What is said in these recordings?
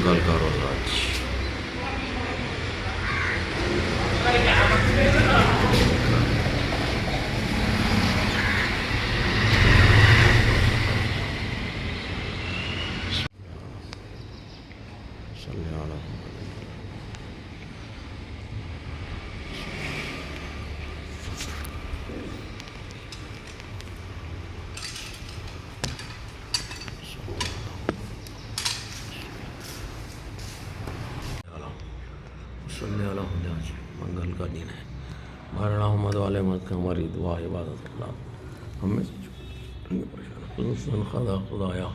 منگل کا روزہ منگل کا دن ہے. بہرحال احمد والے مت کا ہماری دعا عبادت اللہ ہمیں خصوصاً خدایا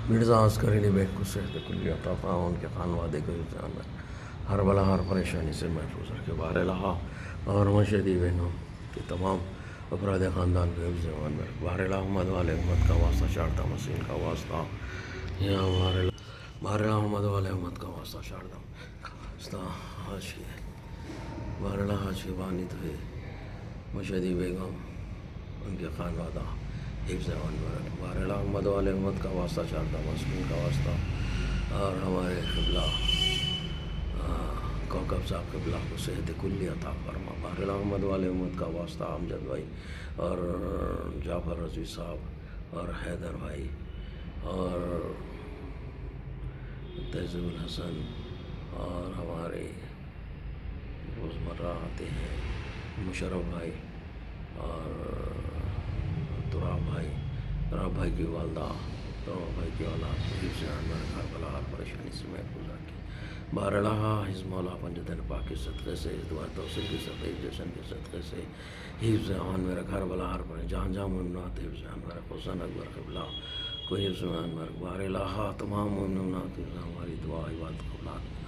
مرزا عسکری علی بیگ کو صحت کلی عطا فرما، ان کے خانوادے کو جان ہر بلا ہر پریشانی سے محفوظ رکھے. بہر لہٰ اور مشہدی بہنوں کے تمام افراد خاندان کے حفظ امان میں رکھ. بہر احمد والے امت کا واسطہ شاردہ مسین کا واسطہ یا بہر احمد والے امت کا واسطہ شاردہ حج کی بہرحال حج کی بانی ہوئے مشہدی بیگم ان کے خانوادہ حفظ امان میں رکھ. بہرحال احمد والے امت کا واسطہ شاردہ مسلم کا واسطہ اور ہمارے قبلہ کوکب صاحب قبلہ کو صحت کلی عطا فرما. بہرحال احمد والے امت کا واسطہ امجد بھائی اور جعفر رضوی صاحب اور حیدر بھائی اور تہذیب الحسن اور ہمارے روزمرہ آتے ہیں مشرف بھائی اور تراب بھائی کی والدہ تراب بھائی کی اولاد حفظ امان ہر بلا ہر پریشانی سے محفوظ رکھے. بہرحال حزب مولا پنجتن پاک کے صدقے سے دعا توسل کے صدقے جشن کے صدقے سے حفظ امان میں رکھ. ہر بلا ہر پریشانی جہاں جہاں ممنوعات حفظ امان میں رکھ. حسین اکبر قبلہ کو حفظ امان میں رکھ. بہرحال تمام ممنوعات ہماری دعا عبادت قبلات میں.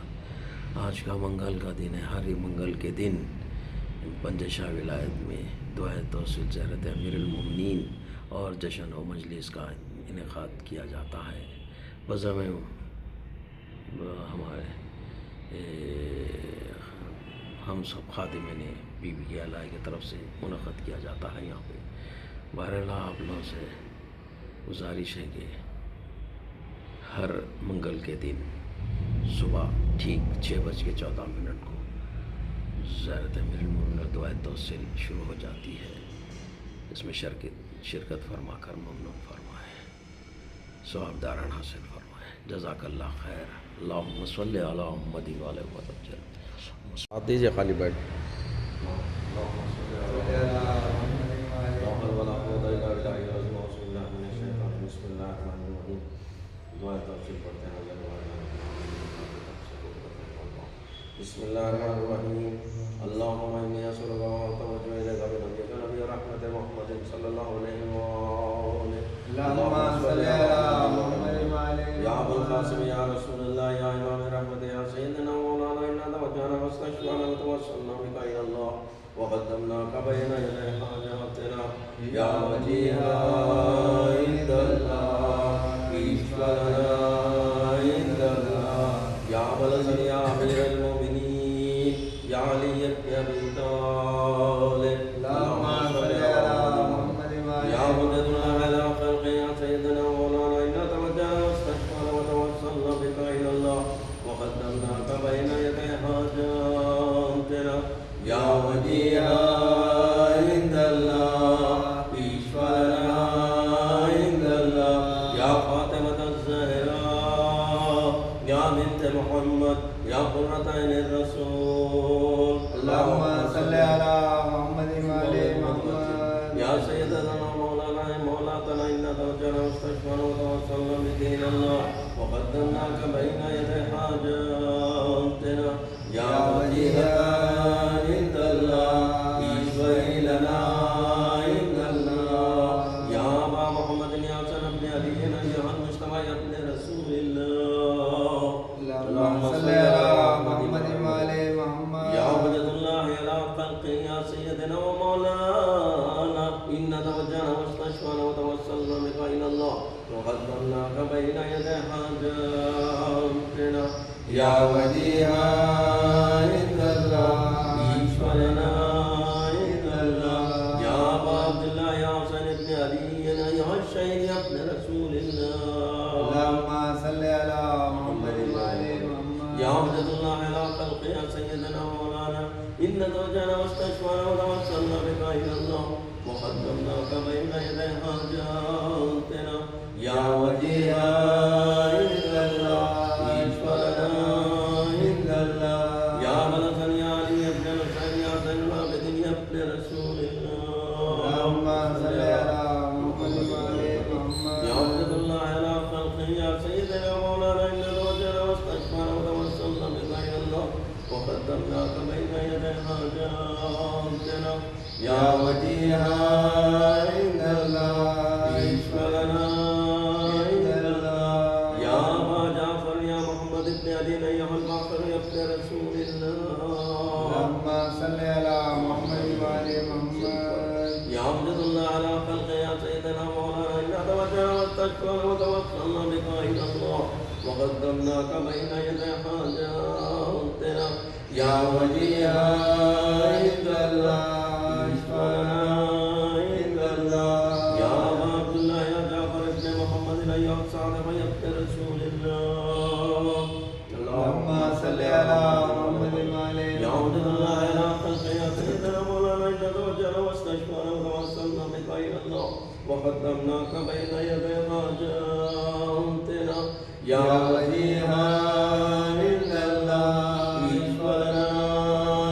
آج کا منگل کا دن ہے. ہر منگل کے دن پنج شاہ ولایت میں دعائے توسل زیارت امیر المومنین اور جشن و مجلس کا انعقاد کیا جاتا ہے. بزم ہمارے ہم سب خادمین بی بی کے علاقے کی طرف سے منعقد کیا جاتا ہے یہاں پہ. بہرحال آپ لوگوں سے گزارش ہے کہ ہر منگل کے دن صبح ٹھیک 6:14 کو زیارت امیر المومنین دعائے توسل شروع ہو جاتی ہے. اس میں شرکت فرما کر ممنون فرمائے، ثواب داران حاصل فرمائے. جزاک اللہ خیر. اللہم صلی علی محمد و علی محمد. ساتھ دیجیے خالی بیٹھ. بسم اللہ الرحمن الرحیم. اللہم انی اسألک واتوجہ الیک بنبیک نبی رحمت محمد صلی اللہ علیہ وآلہ. اللہم صلی علی محمد یا ابو القاسم یا رسول اللہ یا امام رحمت یا سیدنا مولانا انا توجہنا واستشفعنا وتوسلنا بک الی اللہ وقدمناک بین یدی حاجاتنا یا وجیہا عند اللہ اشفع لنا عند اللہ یا بلغ یا امیر المومنین یا علی ابن ابی طالب. اللہم صلی علی محمد یا مدد اللہ علی خلق یا سیدنا مولانا انا توجہنا واستشفعنا وتوسلنا بک الی اللہ وقدمناک بین یدی حاجاتنا یا وجیہا عند اللہ اشفع لنا عند اللہ یا فاطمۃ الزہراء یا بنت محمد یا قرۃ عین الرسول. اللہم صلی علی محمد وعلی محمد یا سیدنا مولانا مولاتنا انا توجہنا واستشفعنا وتوسلنا بک الی اللہ وقدمناک بین یدی حاجاتنا یا وجیہا عند اللہ اشفع لنا عند اللہ یا ابا محمد یا حسن ابن علی یا المجتبی ابن رسول اللہ. اللہم صلی علی محمد وعلی محمد یا وجد اللہ علی خلق یا سیدنا و مولانا انا توجہنا واستشفعنا وتوسلنا بک الی اللہ وقدمناک بین یدی حاجاتنا یا وجیہا عند اللہ اشفع لنا عند اللہ یا ابا عبداللہ یا حسین ابن علی یا الشہید ابن رسول اللہ. اللہم صلی علی محمد وجد الله على خلق يا سيدنا ومولانا إن توجهنا واستشفعنا وتوسلنا بك إلى الله وقدمناك بين يدي حاجاتنا يا وجيها إلا الله اشفع لنا إلا الله يا ملكا يا علي ابن الحسين يا زين العابدين يا ابن رسول الله اللهم صل على محمد وعلى محمد يا وجد الله على خلقه يا سيدنا ومولانا إن توجهنا واستشفعنا وتوسلنا بك إلى الله وقدمناك بين يدي حاجاتنا يا وجيها عند الله اشفع لنا عند الله يا أبا جعفر يا محمد بن علي أيها الباقر يا ابن رسول الله اللهم صل على محمد وعلى محمد يا عبد الله على خلقه يا سيدنا مولانا إنا توجهنا واستشفعنا وتوسلنا بك إلى الله وقدمناك بين يدي حاجاتنا يا وجيها عند الله اشفع لنا عند الله يا أبا عبد الله يا جعفر بن محمد أيها الصادق يا ابن رسول الله اللهم صل على محمد وعلى يا عبد الله على خلقه يا سيدنا مولانا إنا توجهنا واستشفعنا وتوسلنا بك إلى الله وقدمناك بين يدي حاجاتنا يا وجيها عند الله اشفع لنا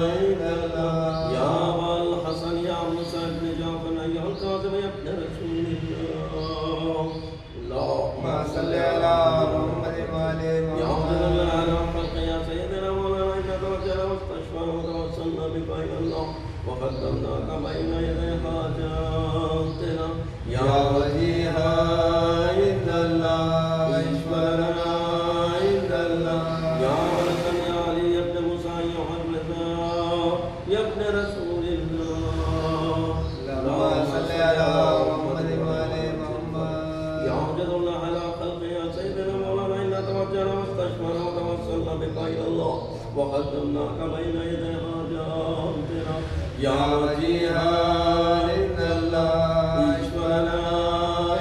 عند الله يا أبا الحسن يا موسى بن جعفر أيها الكاظم يا ابن رسول الله اللهم اللهم صل على محمد وعلى يا عبد الله محمد على خلق يا سيدنا مولانا إنا توجهنا واستشفعنا وتوسلنا بك إلى الله وقدمناك بين يدي حاجاتنا يا وجيها عند الله اشفع لنا عند الله يا ملكا يا علي يا ابن موسى أيها الرضا يا ابن رسول الله اللهم صل على محمد وعلى محمد يا عبد الله على خلق يا سيدنا مولانا إنا توجهنا واستشفعنا وتوسلنا بك إلى الله وقدمناك بين يدي حاجاتنا يا وجيها عند الله اشفع لنا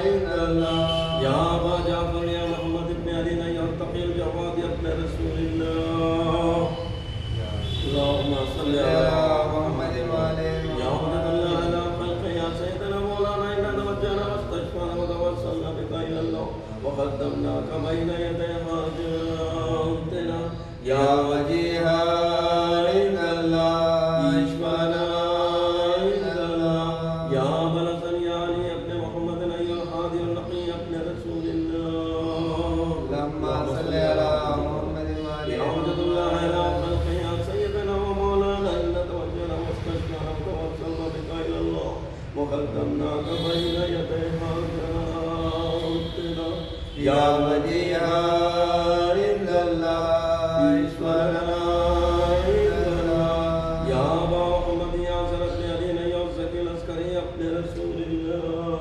عند الله يا أبا جعفر يا محمد بن علي أيها التقي الجواد يا ابن رسول الله اللهم صل على محمد وعلى يا عبد الله على خلق يا سيدنا مولانا إنا توجهنا واستشفعنا وتوسلنا بك إلى الله وقدمناك بين يدي حاجاتنا يا وجيها عند الله اشفع لنا عند الله يا ملكا يا علي ابن محمد أيها الهادي النقي يا ابن رسول الله اللهم صل على محمد وعلى يا عبد الله على خلق يا سيدنا ومولانا إنا توجهنا واستشفعنا وتوسلنا بك إلى الله وقدمناك بين يدي حاجاتنا يا وجيها عند الله اشفع لنا عند الله يا أبا محمد يا سرد يدين يا زكي العسكري يا ابن رسول الله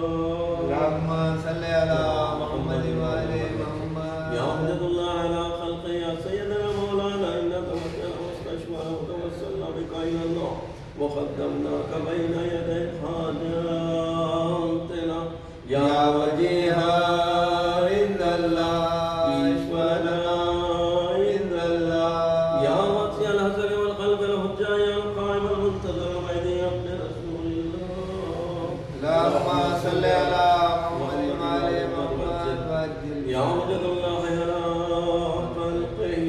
اللهم صل على محمد وعلى محمد يا عبد الله على خلق يا سيدنا مولانا إنا توجهنا واستشفعنا وتوسلنا بك إلى الله وقدمناك بين يدي حاجاتنا يا وجيها عند الله اشفع لنا عند الله يا واسع الهزل والقلب الهجاء يا القائم المنتظر بيدي يا ابن رسول الله اللهم صل على محمد وعلى محمد وعجل يا وجد الله على خلقه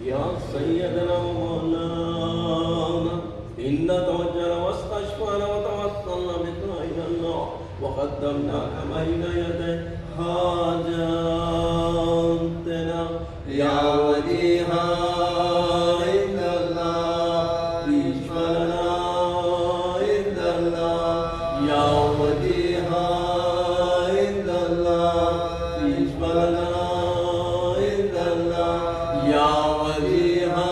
يا سيدنا ومولانا إن توجهنا واستشفعنا وتوسلنا بك إلى الله وقدمناك بين يدي حاجاتنا يا وجيها عند الله اشفع لنا عند الله يا وجيها عند الله اشفع لنا عند الله يا وجيها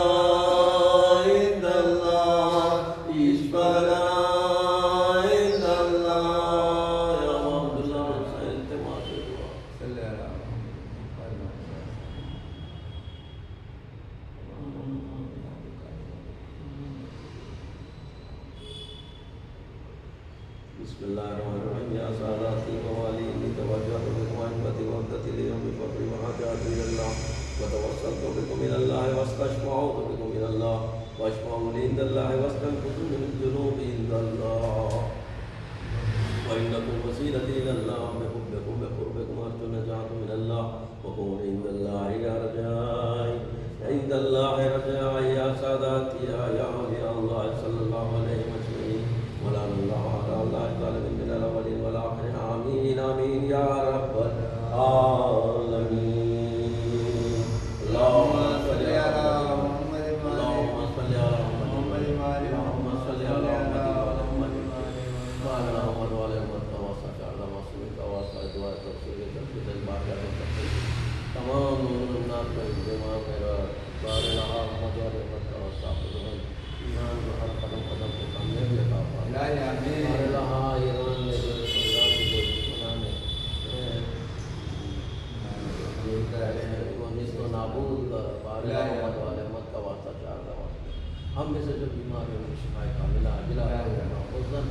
عند الله اشفع لنا عند الله يا عبد الله سألت ما شاء صل على بسم الله الرحمن الرحيم يا ساداتي ووالي إني توجهت بالمحبة والدة اليوم بفضل وحاجات إلى الله وتوسلت بكم إلى الله واستشفعت بكم إلى الله وأشفع لي عند الله واستنقذ من الذنوب عند الله وإنكم وسيلتي إلى الله بحبكم بقربكم أرجو النجاة من الله وكون عند الله يا رجائي عند الله رجائي يا ساداتي يا أولياء الله صلى الله عليه وسلم ولعن الله على الله الظالمين من الأولين والآخرين آمين آمين يا رب العالمين اللهم صل على محمد اللهم صل على محمد اللهم صل على محمد وعلى محمد وعلى محمد وصلى على محمد وصلى على تفسیر تفسیر الباقیات التفسیر تمام نورات کا انتظام میرا بارہ محمد وعلى محمد وصلى ایمان کو ہر قدم قدم پہ کامیابی عطا فرمائے بارہ ایران میں جو اللہ کی جو دشمنان وہ نصف و نابود کر بارہ محمد وعلى محمد کا واسطہ چار کا واسطہ ہم میں سے جو بیمار ہیں ان کی شفا کاملہ عاجلہ حسن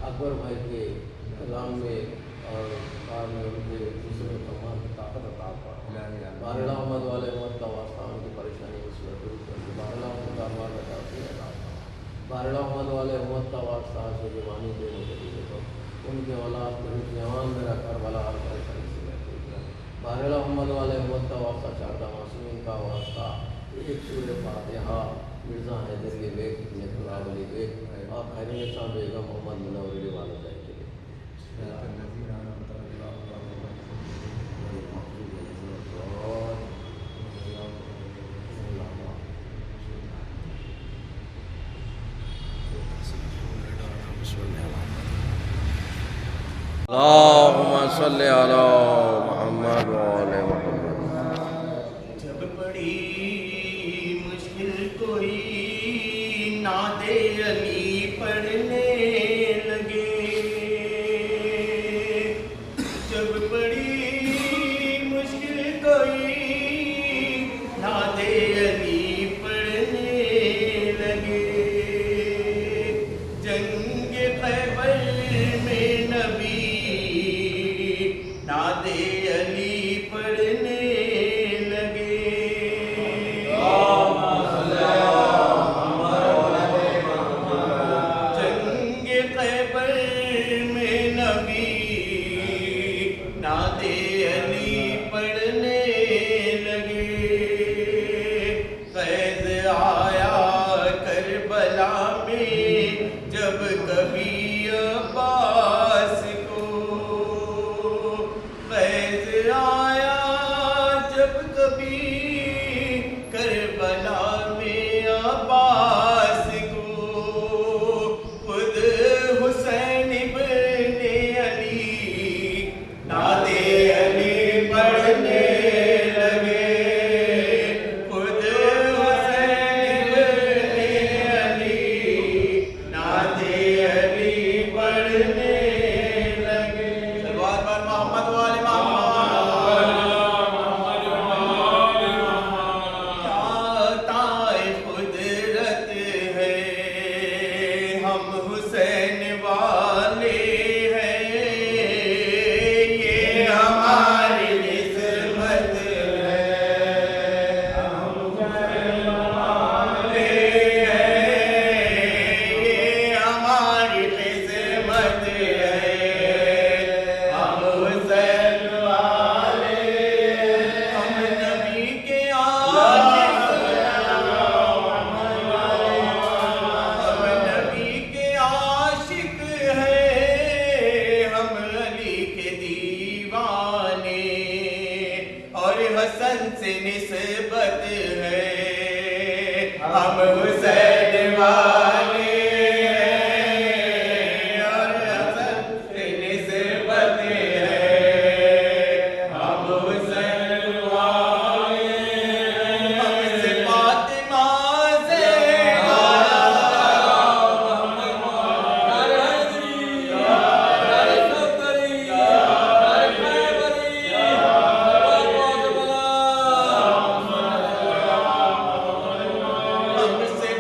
اکبر بھائی کے کلام میں اور کار میں ان کے دوسرے تمام کی طاقت عطا فرمائے بارہ محمد وعلى محمد کا واسطہ ان کی پریشانی مصیبت دور کر کے بارہ محمد کا اموال عطا فرمائے بارہ محمد وعلى محمد کا واسطہ سے جوانی دے ان کے اولاد کو ان کے عوام میرا کربلا ہر پریشانی سے محفوظ کر بارہ محمد وعلى محمد کا واسطہ چاردہ معصومین کا واسطہ ایک سورہ فاتحہ مرزا حیدر علی بیگ نعمت اللہ علی بیگ اور خیر نساء بیگم محمد منور علی والدین کے لیے اللهم صل على محمد وعلى محمد جب بڑی مشکل کوئی نعت علی پڑھنے لگے جب بڑی مشکل کوئی نعت علی پڑھنے لگے جنگ خیبر میں نبی نعت علی پڑھنے لگے جنگ خیبر میں نبی نعت علی پڑھنے لگے فیض آیا کربلا میں جب کبھی عباس کو فیض آیا جب کبھی کربلا میں عباس کو خود حسین ابن علی نعت علی پڑھنے لگے خود حسین ابن علی نعت علی پڑھنے لگے صلوات بر محمد وعلى محمد کیا قدرت ہے ہم حسین والے ہیں یہ ہماری نسبت ہے ہم حسین والے ہیں یہ ہماری قسمت ہے ہم حسین والے ہم نبی کے عاشق ہم نبی کے عاشق ہیں ہم علی کے دیوانے اور حسن سے نسبت ہے ہم حسین والے ہیں اور حسن سے نسبت ہے ہم حسین والے ہم سے فاطمہ ہم سے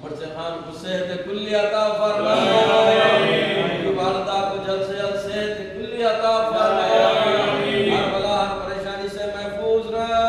مرچے خان کو صحت کلی عطا فرما ان کی والدہ کو جلد سے جلد صحت کلی عطا فرما ہر بلا ہر پریشانی سے محفوظ رہ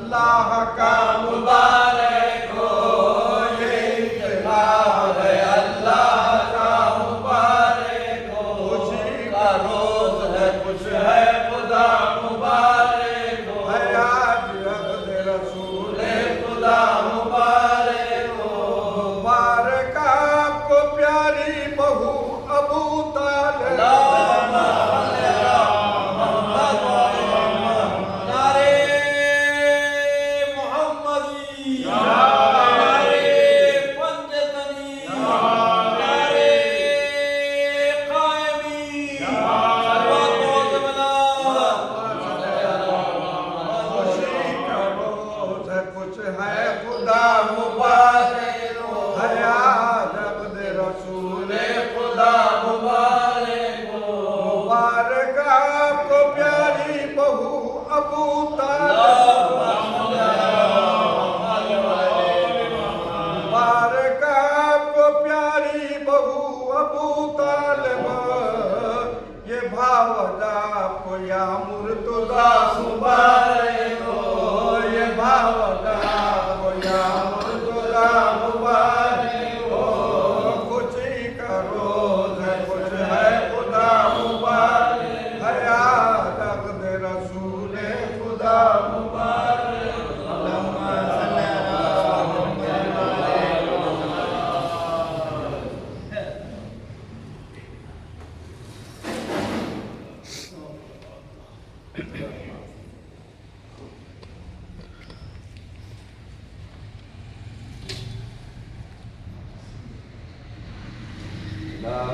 अल्लाह का मुबारक हो ये इत्तेफाक है, अल्लाह का मुबारक हो। खुशी का रोज है, खुश है खुदा मुबारक हो। है आज अब्द रसूल खुदा मुबारक हो। मुबारक आपको प्यारी बहू अबू तालिब।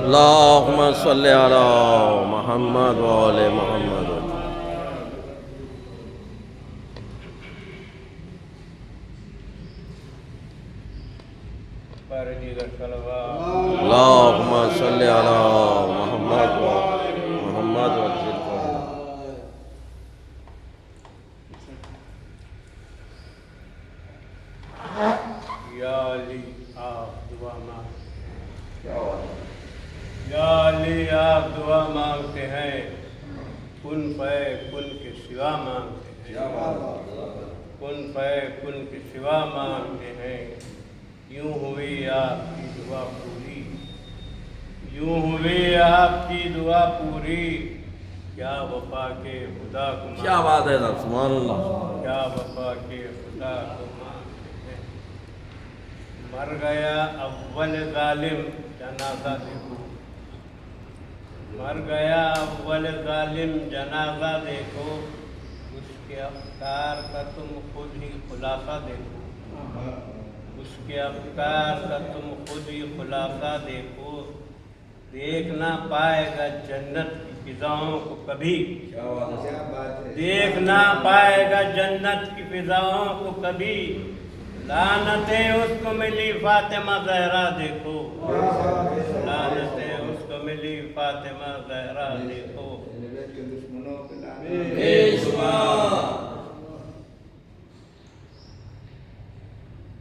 اللهم صل على محمد وآل محمد. اللهم صل على محمد وآل محمد وسلم. یا علی آپ دعا یا علی آپ دعا مانگتے ہیں، کن پے کن کے سوا مانگتے ہیں، کن پے کن کے سوا مانگتے ہیں. یوں ہوئی آپ کی دعا پوری، یوں ہوئی آپ کی دعا پوری. کیا وفا کے خدا کو کیا بات ہے صاحب، سبحان اللہ. کیا وفا کے خدا کو مانگتے ہیں. مر گیا اول ظالم جنازہ دیکھو، مر گیا اول ظالم جنازہ دیکھو. اس کے افکار کا تم خود ہی خلاصہ دیکھو، اس کے افکار کا تم خود ہی خلاصہ دیکھو. دیکھ نہ پائے گا جنت کی فضاؤں کو کبھی، دیکھ نہ پائے گا جنت کی فضاؤں کو کبھی. لعنتیں اس کو ملی فاطمہ زہرا دیکھو، لعنتیں اس کو ملی فاطمہ زہرا دیکھو.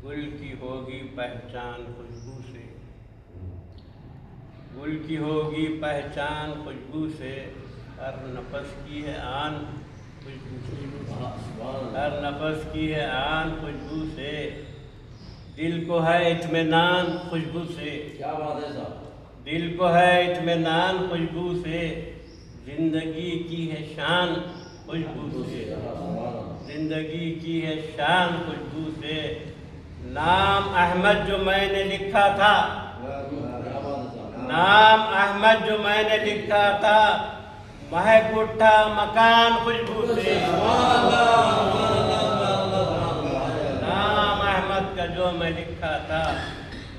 گل کی ہوگی پہچان خوشبو سے، گل کی ہوگی پہچان خوشبو سے. ہر نفس کی ہے آن خوشبو سے، ہر نفس کی ہے آن خوشبو سے. دل کو ہے اطمینان خوشبو سے، کیا بات ہے صاحب. دل کو ہے اطمینان خوشبو سے. زندگی کی ہے شان خوشبو سے، زندگی کی ہے شان خوشبو سے. نام احمد جو میں نے لکھا تھا، نام احمد جو میں نے لکھا تھا، مہک اٹھا مکان خوشبو سے. نام احمد کا جو میں لکھا تھا،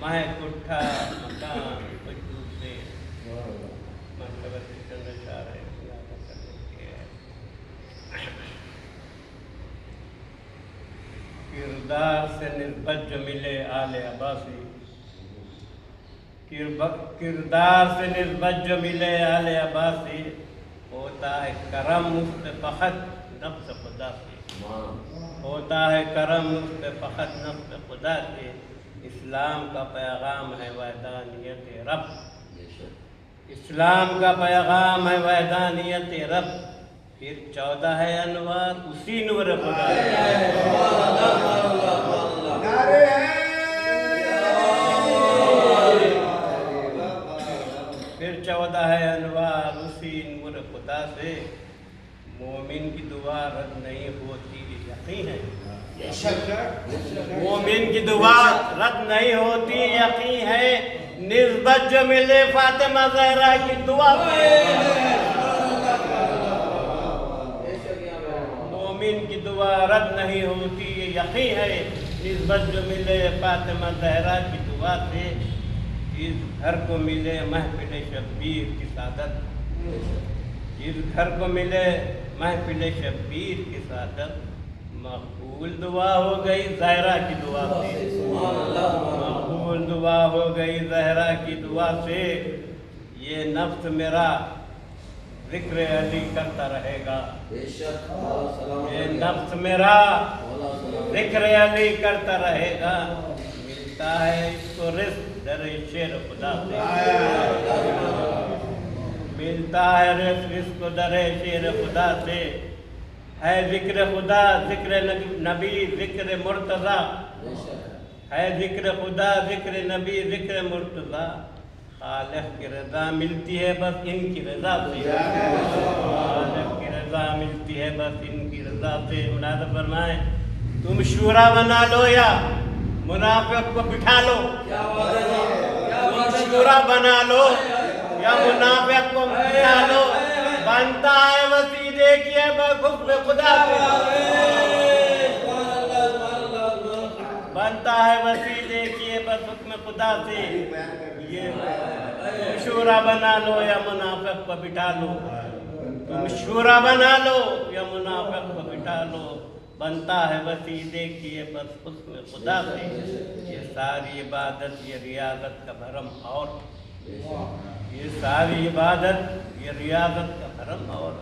مہک اٹھا مکان خوشبو سے. مرتبہ چند اشارے یاد کرنے کے ہیں. کردار سے نسبت جو ملے آل عباسی، کردار سے نسبت جو ملے آل عباسی. ہوتا ہے کرم اس پہ فخر نفس خدا سے، ہوتا ہے کرم اس پہ فخر نفس خدا سے. اسلام کا پیغام ہے وحدانیت رب، اسلام کا پیغام ہے وحدانیت رب. پھر 14 ہے انوار اسی نور خدا سے نعرے پھر 14 ہے انوار اسی نور خدا سے مومن کی دعا رد نہیں ہوتی یقین ہے مومن کی دعا رد نہیں ہوتی یقین ہے نسبت جو ملے فاطمہ زہرا کی دعا پہ مومن کی دعا رد نہیں ہوتی یہ یقین ہے نسبت جو ملے فاطمہ زہرا کی دعا سے اس گھر کو ملے محفل شبیر کی سعادت اس گھر کو ملے محفل شبیر کی سعادت مقبول دعا ہو گئی زہرا کی دعا سے مقبول دعا ہو گئی زہرا کی دعا سے یہ نفس میرا ذکر علی کرتا رہے گا یہ نفس میرا ذکر علی کرتا رہے گا ملتا ہے اس کو رزق در شیر خدا سے ملتا ہے رزق اس کو در شیر خدا سے ہے ذکر خدا ذکر نبی ذکر مرتضی ہے ذکر خدا ذکر نبی ذکر مرتضی خالق کی رضا ملتی ہے بس ان کی رضا سے خالق کی رضا ملتی ہے بس ان کی رضا سے ملازہ فرمائیں تم شورا بنا لو یا منافق کو بٹھا لو تم شورا بنا لو یا منافق کو بٹھا لو بنتا ہے وسیع دیکھیے بس حکم خدا سے بنتا ہے وسیع دیکھیے بس حکم خدا سے یہ شورا بنا لو یا منافق کو بٹھا لو تم شورا بنا لو یا منافق کو بٹھا لو بنتا ہے وسیع دیکھیے بس حکم خدا سے یہ ساری عبادت یہ ریاضت کا بھرم اور یہ ساری عبادت یہ ریاضت کا بھرم اور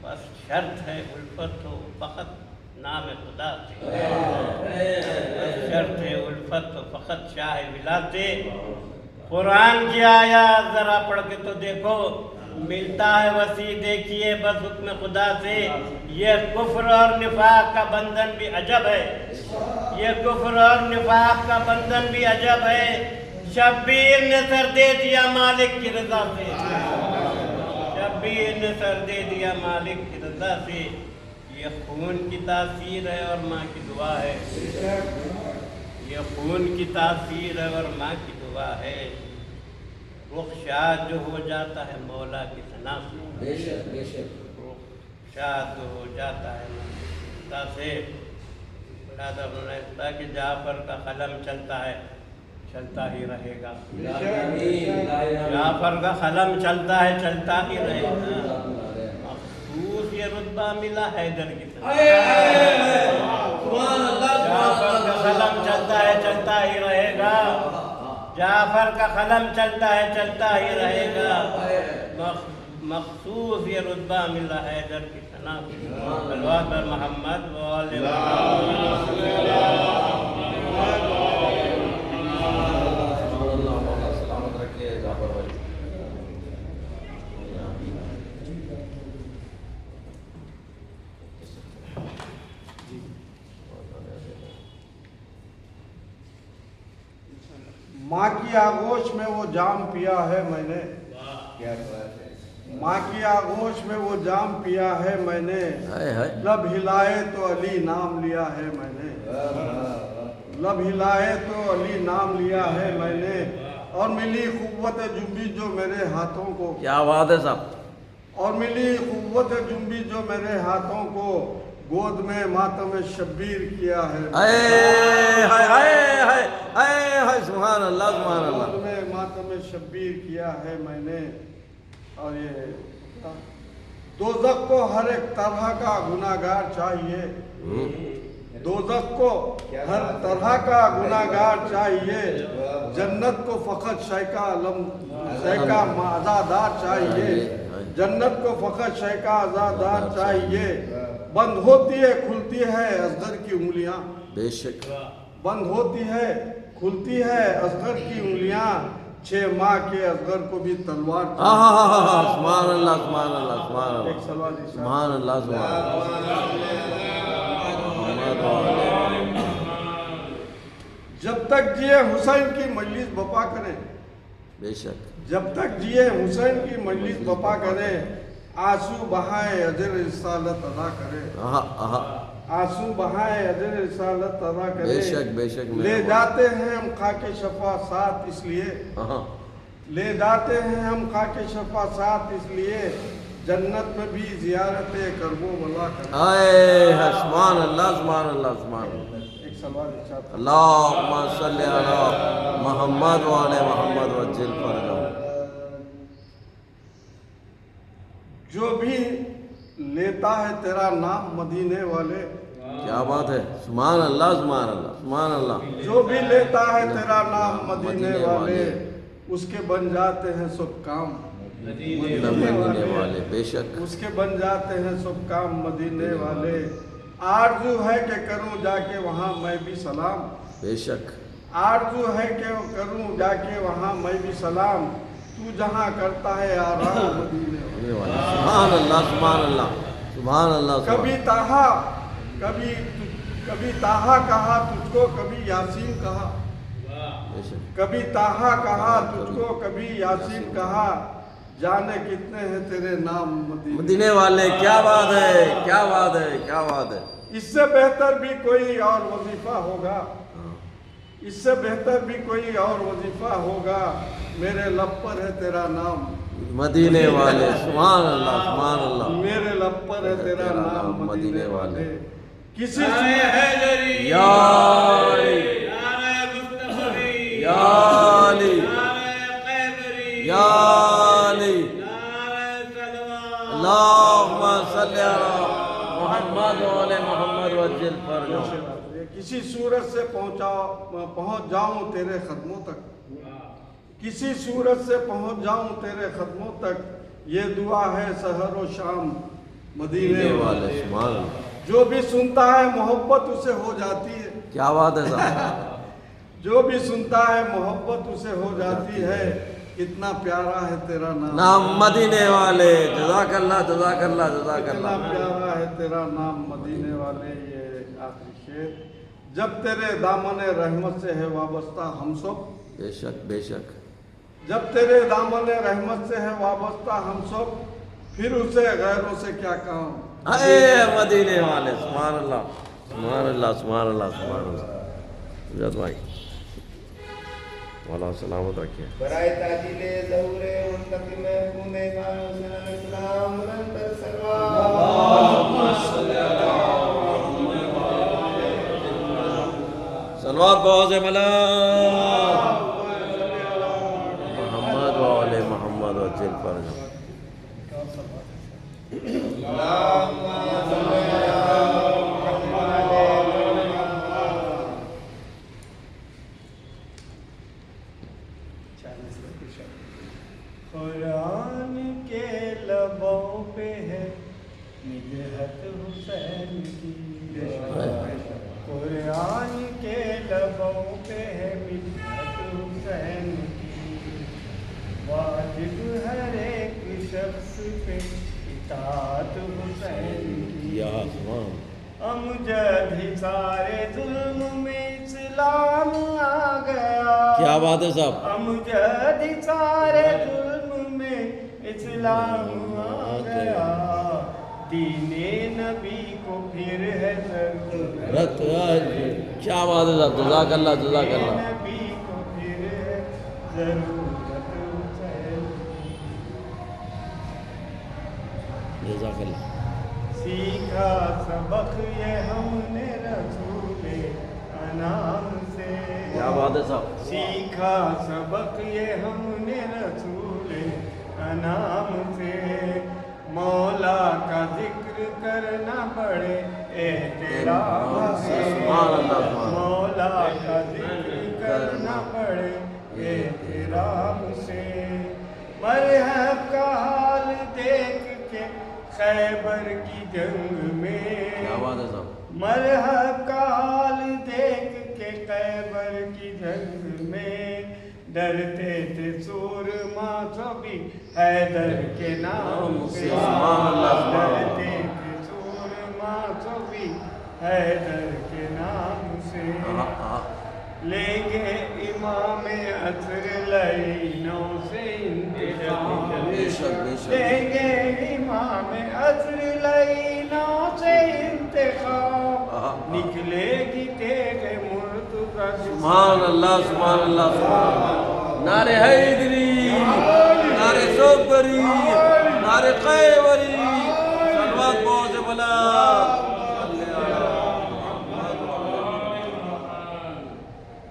بس شرط ہے الفت ہو فقط نام خدا سے بس شرط ہے الفت ہو فقط شاہ ولایت قرآن کی آیات ذرا پڑھ کے تو دیکھو ملتا ہے وسیع دیکھیے بس حکم خدا سے یہ کفر اور نفاق کا بندھن بھی عجب ہے یہ کفر اور نفاق کا بندھن بھی عجب ہے شبیر نے سر دے دیا مالک کی رضا سے شبیر نے سر دے دیا مالک کی رضا سے یہ خون کی تاثیر ہے اور ماں کی دعا ہے یہ خون کی تاثیر ہے اور ماں کی دعا ہے رخ شاد جو ہو جاتا ہے مولا کی ثنا سے رخ شاد جو ہو جاتا ہے مولا سے کہ جعفر کا قلم چلتا ہے چلتا ہی رہے گا جعفر کا قلم چلتا ہے چلتا ہی رہے گا مخصوص یہ رتبہ ملا حیدر کی طرف جعفر کا قلم چلتا ہے چلتا ہی رہے گا جعفر کا قلم چلتا ہے چلتا ہی رہے گا مخصوص یہ رتبہ ملا حیدر کی ثنا صلوات بر محمد و آل ماں کی آغوش میں وہ جام پیا ہے میں نے ماں کی آغوش میں وہ جام پیا ہے میں نے لب ہلائے تو علی نام لیا ہے میں نے لب ہلائے تو علی نام لیا ہے میں نے اور ملی قوت جنبی جو میرے ہاتھوں کو کیا بات ہے صاحب اور ملی قوت جنبی جو میرے ہاتھوں کو گود میں ماتم شبیر کیا ہے سبحان اللہ سبحان اللہ گود میں ماتم شبیر کیا ہے میں نے اور یہ دوزخ کو ہر ایک طرح کا گناہگار چاہیے دوزخ کو ہر طرح کا گناہگار چاہیے جنت کو فقط شیکا آزادار چاہیے جنت کو فقط شیکا آزادار چاہیے بند ہوتی ہے کھلتی ہے اصغر کی انگلیاں بے شک بند ہوتی ہے کھلتی ہے اصغر کی انگلیاں 6 माह के असगर को भी तलवार सुभान अल्लाह सुभान अल्लाह सुभान एक अल्लाह सलवात इरशाद। सुभान अल्लाह सुभान जब तक जिए हुसैन की मजलिस बपा करे, बेशक जब तक जिए हुसैन की मजलिस बपा करे, आंसू बहाए अजर रिसालत अदा करे, आंसू बहाए अजर रिसालत अदा करे। बेशक बेशक ले जाते हैं हम खाके शफा साथ इसलिए, ले जाते हैं हम खाके शफा साथ इसलिए, जन्नत में भी जियारत करबो वला करे। सुभान अल्लाह सुभान अल्लाह सुभान अल्लाह। एक सलवात इरशाद। अल्लाहुम्मा सल्ली अला मुहम्मद व अला मुहम्मद वज्जिल फरजहु। जो भी लेता है तेरा नाम मदीने वाले, क्या बात है, सुभान अल्लाह सुभान अल्लाह सुभान अल्लाह। जो भी लेता है तेरा नाम मदीने वाले, उसके बन जाते हैं सब काम मदीने वाले, बेशक उसके बन जाते हैं सब काम मदीने वाले। आरज़ू है कि करूं जाके वहाँ मैं भी सलाम, बेशक आरज़ू है कि करूं जाके वहाँ मैं भी सलाम, तू जहाँ करता है आराम मदीने वाले। सुभान अल्लाह सुभान अल्लाह सुभान अल्लाह। कभी ताहा कभी ताहा कहा तुझको, कभी यासीन कहा, बेशक कभी ताहा कहा तुझको, कभी यासीन कहा, जाने कितने हैं तेरे नाम मदीने वाले। क्या बात है क्या बात है क्या बात है। इससे बेहतर भी कोई और वजीफा होगा, इससे बेहतर भी कोई और वजीफा होगा, मेरे लब पर है तेरा नाम मदीने वाले। सुभान अल्लाह सुभान अल्लाह। मेरे लब पर है तेरा नाम मदीने वाले। किसी या अली या अली या अली। अल्लाहुम्मा सल्ली अला मुहम्मद व अला मुहम्मद वज्जिल फरजहु। किसी सूरत से पहुंच जाऊं तेरे कदमों तक, किसी सूरत से पहुंच जाऊं तेरे कदमों तक, ये दुआ है सहर व शाम मदीने वाले। सुभान अल्लाह। जो भी सुनता है मोहब्बत उसे हो जाती है, क्या बात है साहब। जो भी सुनता है मोहब्बत उसे हो जाती है, कितना प्यारा है तेरा नाम नाम मदीने वाले। जज़ाकल्लाह जज़ाकल्लाह कितना जज़ाकल्लाह। प्यारा है तेरा नाम मदीने वाले। ये आखिरी शेर। जब तेरे दामन रहमत से है वाबस्ता हम सब, बेशक बेशक जब तेरे दामन रहमत से है वाबस्ता हम सब, फिर उसे गैरों से क्या काम। अरे मदीने वाले। सुभान अल्लाह सुभान अल्लाह सुभान अल्लाह सुभान अल्लाह। जद भाई वाला सलामत रखिए। बराए ताजिले ज़हूरे मुंतकिम कूने का सलाम निरंतर सलाम। सलवात बहुत से मला मोहम्मद व आले मोहम्मद वज्जिल फरजहु। कुरान के लबों पे है निजहत हुसैन की, कुरान के लबों पे है निजहत हुसैन की, वाजिब हर एक शख्स पे इताअत हुसैन की। या सुभान। अमजद ही सारे जुल्म में इस्लाम आ गया। क्या बात है साहब। अमजद ही सारे जुल्म में इस्लाम आ गया, दीने नबी को फिर है रत क्या बात है साहब। जज़ाकल्लाह जज़ाकल्लाह। नबी को फिर है जरूरत हुसैन की। जज़ाकल्लाह। सीखा सबक ये हमने रसूले अनाम से। क्या बात है साहब। सीखा सबक ये हमने रसूले अनाम से, मौला का जिक्र करना पड़े एहतराम से, मौला का जिक्र करना पड़े एहतराम से। मरहब का हाल देख के खैबर की जंग में, क्या बात है साहब। मरहब का हाल देख के खैबर की जंग में, ڈرتے تھے سورما سبھی حیدر کے نام سے، ڈرتے تھے سورما سبھی حیدر کے نام سے، لیں گے امام عصر لعینوں سے انتقام، لیں گے امام عصر لعینوں سے انتقام، نکلے گی تیغ مرتضی، سبحان اللہ سبحان اللہ سبحان اللہ، نعرہ حیدری، نعرہ صبری، نعرہ قیوری، صلوات بہت بلند،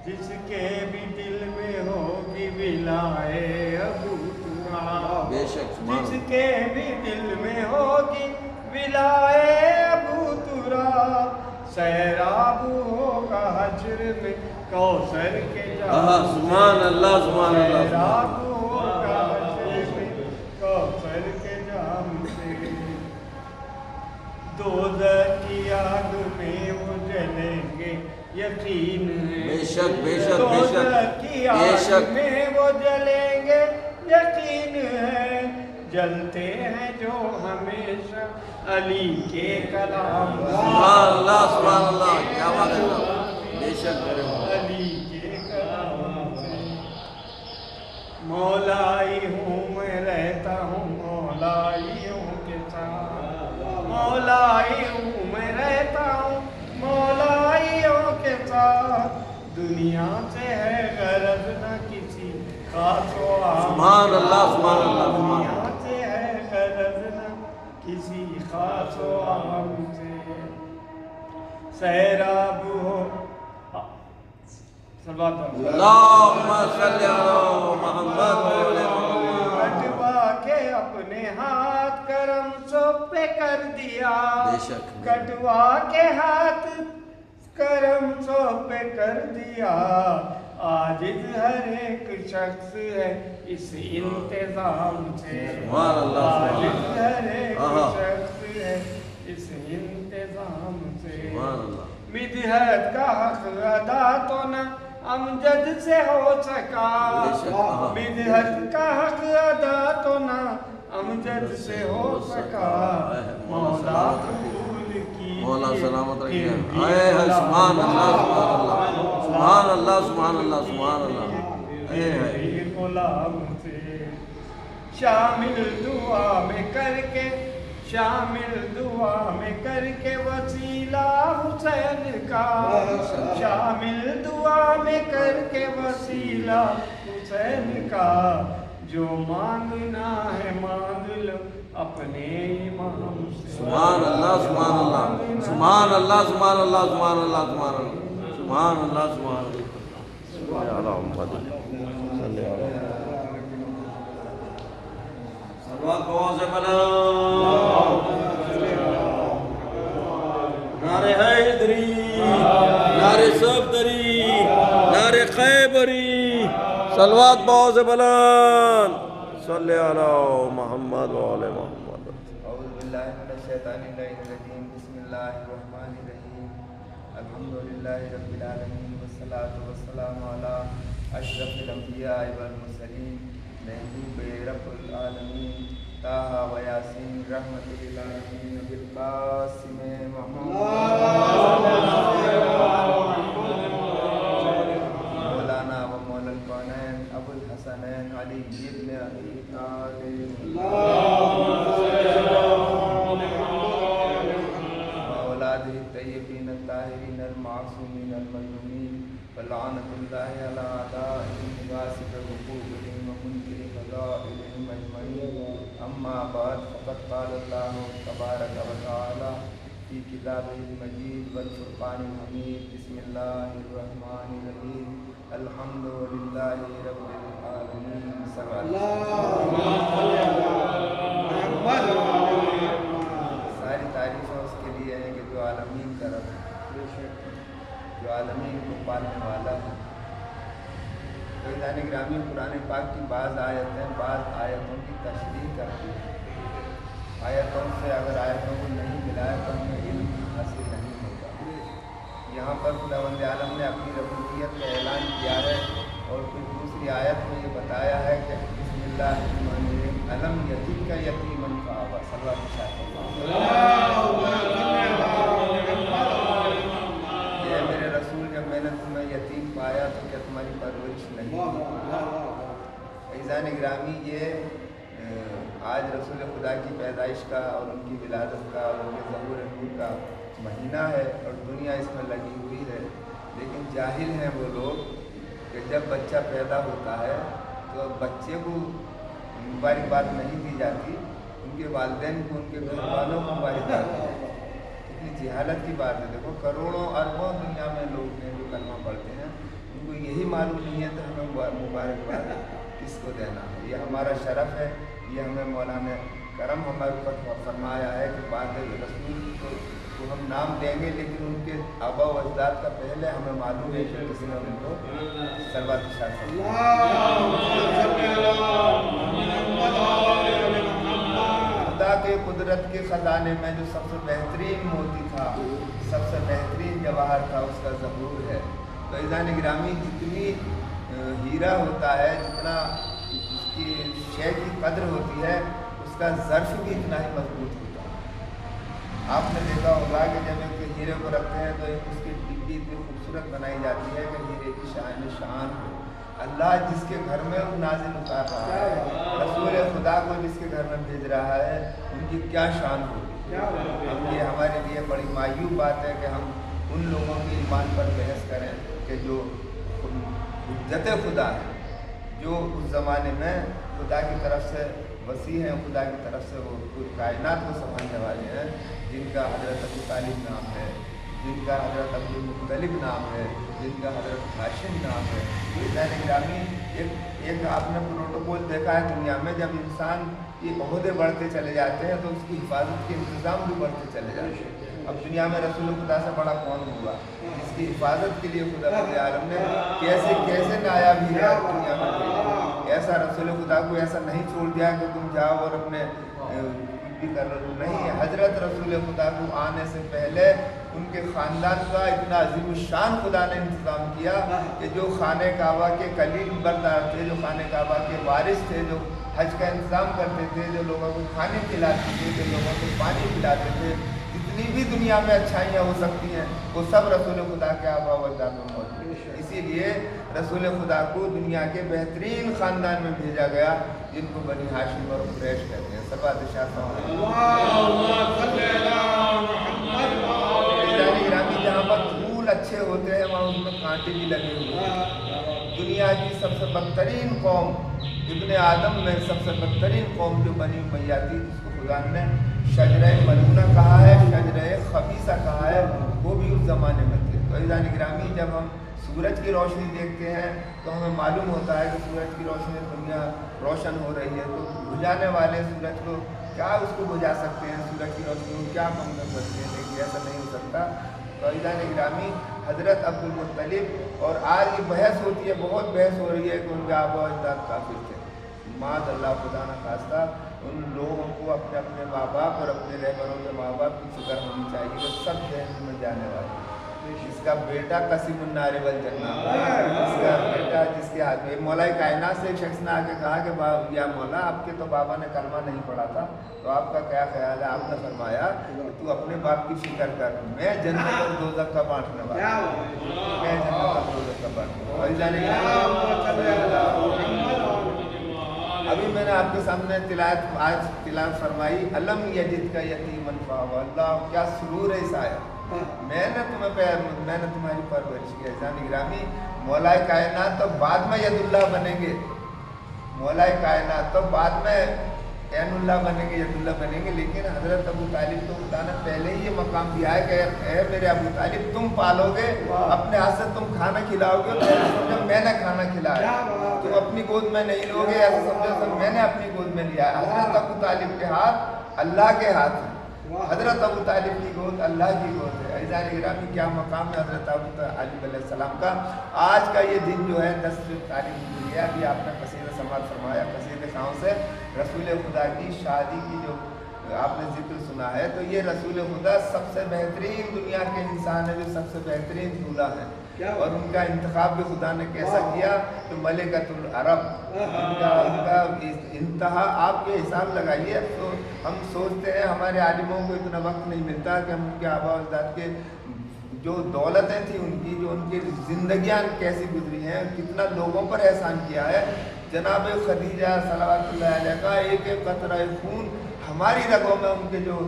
جس کے بھی دل میں ہوگی ولائے ابو تراب، بے شک سبحان جس کے بھی دل میں ہوگی ولائے ابو تراب، سیراب ہوگا حشر میں کوثر کے جام، سبحان اللہ سبحان اللہ، سیراب ہوگا حشر میں کوثر کے جام سے، دوزخ کی آگ میں وہ جلیں گے یقین ہے، بے شک بے شک بے دوزخ کی شک بے آگ شک، میں وہ جلیں گے یقین ہے، جلتے ہیں جو ہمیشہ علی کے کلام سے، سبحان اللہ سبحان اللہ، کیا بات ہے، بے شک کرے علی کے کلام سے، مولائی ہوں میں رہتا ہوں مولائیوں کے ساتھ، مولائی ہوں میں رہتا ہوں مولائیوں کے ساتھ، دنیا سے ہے غرض نہ کسی خاص و عام، سبحان اللہ سبحان اللہ سبحان دنیا سے ہے غرض نہ کسی خاص و عام سے، سیراب ہو اللہم صلی علی محمد وعلی محمد، کٹوا کے اپنے ہاتھ کرم سب پہ کر دیا، بے شک کٹوا کے ہاتھ کرم سب پہ کر دیا، عاجز ہر ایک شخص ہے اس انتظام سے، سبحان اللہ عاجز ہر ایک آہا، شخص ہے اس انتظام سے، سبحان اللہ، مدحت کا حق ادا تو نہ امجد سے ہو سکا، بے شک آہا، مدحت کا حق ادا تو نہ امجد سے ہو سکا، مولا قبول کی مولا سلامت رکھیے، اے ہے سبحان اللہ سبحان اللہ سبحان اللہ سبحان اللہ، اے ہے غلام سے، شامل دعا میں کر کے، شامل دعا میں کر کے وسیلہ حسین کا، شامل دعا میں کر کے وسیلہ حسین کا، جو مانگنا ہے مانگ لو اپنے امام سے، سبحان اللہ سبحان اللہ سبحان اللہ سبحان اللہ سبحان اللہ سبحان اللہ سبحان اللہ سبحان اللہ، صلی علی محمد صلی علی صلوات بہت سے بلند، نعرہ حیدری، نعرہ صفدری، نعرہ خیبری، صلوات بہت سے بلند، صلی علی محمد وعلی محمد، اعوذ باللہ من الشیطان الرجیم، بسم اللہ الرحمن الرحیم، الحمدللہ رب العالمین، والصلاة والسلام علی اشرف الانبیاء والمرسلین، محبوب رب العالمین، طٰہٰ و یاسین، رحمت للعالمین، بالقاسم مولانا و مولا الکونین ابو الحسنین علی ابن ابی طالب، وأولاده الطيبين الطاهرين المعصومين المظلومين، ولعنة الله على أعدائهم واسف حقوقهم ومنكر فضائلهم أجمعين، أما بعد، فقد قال الله تبارك وتعالى في كتابه المجيد والفرقان الحميد، بسم الله الرحمن الرحيم، الحمد لله رب العالمين، ساری تعریفیں اس کے لیے ہیں کہ جو عالمین کا رب ہے، جو عالمین کو پالنے والا ہے۔ فیضان گرامی قرآن پاک کی بعض آیتوں کی تشریح کرتی ہے، آیتوں سے اگر آیتوں کو نہیں ملایا تو ہمیں علم حاصل نہیں ہوگا۔ یہاں پر خداوند عالم نے اپنی ربوبیت کا اعلان کیا ہے اور کچھ دوسری दूसरी आयत में ये बताया है कि बिस्मिल्लाहिर्रहमानिर्रहीम अलम यजिदका यतीमन फआवा सल्लल्लाहु ये मेरे रसूल जब मैंने तुम्हें यतीम पाया तो क्या तुम्हारी परवरिश नहीं फैज़ान ग्रामी ये आज रसूल खुदा की पैदाइश का और उनकी विलादत का और उनके ज़हूर नूर का महीना है और दुनिया इसमें लगी हुई है, लेकिन जाहिल हैं वो लोग कि जब बच्चा पैदा होता है तो बच्चे को मुबारकबाद नहीं दी जाती, उनके वालिदैन को उनके घर वालों को मुबारकबाद दी जाती। इतनी जहालत की बात है। देखो करोड़ों अरबों दुनिया में लोग हैं जो कलमा पढ़ते हैं, उनको यही मालूम नहीं है तो हमें मुबारकबाद किसको देना है। ये हमारा शरफ़ है, ये हमें मौला ने करम हमारे ऊपर फरमाया है कि बाद रसूल को हम नाम देंगे, लेकिन उनके आबा व अजदाद का पहले हमें मालूम है कि किसी ने उनको सरबत खुदा के कुदरत के ख़जाने में जो सबसे बेहतरीन मोती था, सबसे बेहतरीन जवाहर था, उसका ज़हूर है। तो ईज़ान गिरामी जितनी हीरा होता है, जितना उसकी शय की कद्र होती है, उसका ज़र्फ़ भी इतना ही मजबूत होता है। आपने देखा होगा कि जब एक हीरे को रखते हैं तो एक उसकी डिब्बी इतनी खूबसूरत बनाई जाती है कि हीरे की शान हो। अल्लाह जिसके घर में वो नाज़िल उतार रहा है, रसूल खुदा को जिसके घर में भेज रहा है, उनकी क्या शान होगी। अब ये हमारे लिए बड़ी मायूब बात है कि हम उन लोगों के ईमान पर बहस करें कि जो हुज्जत खुदा है, जो उस ज़माने में खुदा की तरफ से वसी हैं, खुदा की तरफ से वो पूरी कायनात को संभालने वाले हैं, जिनका हज़रत अबू तालिब नाम है, जिनका हज़रत अब्दुल मुत्तलिब नाम है, जिनका हज़रत हाशिम नाम है। ईज़ान गिरामी एक आपने प्रोटोकॉल देखा है दुनिया में, जब इंसान के ओहदे बढ़ते चले जाते हैं तो उसकी हिफाजत के इंतज़ाम भी बढ़ते चले जाते हैं। अब दुनिया में रसूल खुदा से बड़ा कौन हुआ जिसकी हिफाजत के लिए खुदा आलम ने कैसे कैसे नायाब हीरा दुनिया में भेजा। ऐसा रसूल खुदा को ऐसा नहीं छोड़ दिया कि तुम जाओ और अपने भी कर लो, नहीं। हज़रत रसूल खुदा को आने से पहले उनके ख़ानदान का इतना अजीम शान खुदा ने इंतज़ाम किया कि जो खाने काबा के कलील बरदार थे, जो खाने काबा के वारिस थे, जो हज का इंतज़ाम करते थे, जो लोगों को खाने खिलाते थे, जो लोगों को पानी पिलाते थे, जितनी भी दुनिया में अच्छाइयाँ हो सकती हैं वो सब रसूल खुदा के आबा व अजदाद में मौजूद है। इसीलिए रसूल खुदा को दुनिया के बेहतरीन ख़ानदान में भेजा गया, जिनको बनी हाशिम और कुरैश कहते हैं। सरवात शाह जहाँ पर फूल अच्छे होते हैं वहाँ उसमें कांटे भी लगे हुए हैं। दुनिया की सबसे बदतरीन कौम इब्ने आदम में सबसे बदतरीन कौम जो बनी मैया थी, जिसको खुदा ने शजरे मलूना कहा है, शजरे खबीसा कहा है, वो भी उस ज़माने में थे। तो ईज़ान गिरामी जब हम सूरज की रोशनी देखते हैं तो हमें मालूम होता है कि सूरज की रोशनी से दुनिया रोशन हो रही है, तो बुझाने वाले सूरज को क्या उसको बुझा सकते हैं, सूरज की रोशनी को क्या कम कर सकते हैं, लेकिन ऐसा नहीं हो सकता। तो ईज़ान गिरामी हज़रत अब्दुल मुत्तलिब और आज ये बहस होती है, बहुत बहस हो रही है कि उनके आबा अजदाद काफिर थे। माद अल्लाह खुदा न खास्ता उन लोगों को अपने अपने माँ बाप और अपने रहबरों के माँ बाप की फिक्र होनी चाहिए कि सब जहन्नम में जाने वाले। इसका बेटा कसीमुन नारे वल जन्ना, इसका बेटा जिसके हाथ में मौलाई कायनात से एक शख्स ने आके कहा कि या मौला आपके तो बाबा ने कलमा नहीं पढ़ा था, तो आपका क्या ख्याल है। आपने फरमाया तू अपने बाप की फिक्र कर, मैं जन्नत और दोज़ख का बांटने वाला, मैं जन्नत और दोज़ख का बांटने वाला। अभी मैंने आपके सामने आज तिलावत फरमाई अलम यजिद का यतीमन फआवा। अल्लाह क्या सुरूर है इस आयत। मैंने तुम्हारी परवरिश की। ईज़ान गिरामी मौलाए कायनात तो बाद में यदुल्लाह बनेंगे, मौलाए कायनात तो बाद में ऐनुल्लाह बनेंगे, यदुल्लाह बनेंगे, लेकिन हज़रत अबू तालिब तो खुदा ने पहले ही ये मकाम दिया है कि मेरे अबू तालिब तुम पालोगे, अपने हाथ से तुम खाना खिलाओगे, तो ऐसा समझो मैंने खाना खिलाया, तुम अपनी गोद में नहीं लोगे, ऐसा समझो तो मैंने अपनी गोद में लिया। हज़रत अबू तालिब के हाथ अल्लाह के हाथ हैं, हज़रत अबू तालिब की गोद अल्लाह की गोद है। ईज़ान गिरामी क्या मकाम है हज़रत अबू तालिब अलैहिस्सलाम का। आज का ये दिन जो है 10 तारीख हुई है, अभी आपने कसीदा समात फरमाया, कसीदे खाओं से रसूल खुदा की शादी की जो आपने जिक्र सुना है, तो ये रसूल खुदा सबसे बेहतरीन दुनिया के इंसान है, जो सबसे बेहतरीन दूल्हा है। और उनका इंतखाब भी खुदा ने कैसा किया तो मलिकतुल अरब, उनका इंतहा आपके हिसाब लगाइए। अब तो हम सोचते हैं हमारे आलिमों को इतना वक्त नहीं मिलता कि हम उनके आबा अजदाद के जो दौलतें थी उनकी, जो उनकी ज़िंदगियाँ कैसी गुजरी हैं, कितना लोगों पर एहसान किया है। जनाब खदीजा सल्लल्लाहु अलैहा का एक एक कतरा खून हमारी रगों में, उनके जो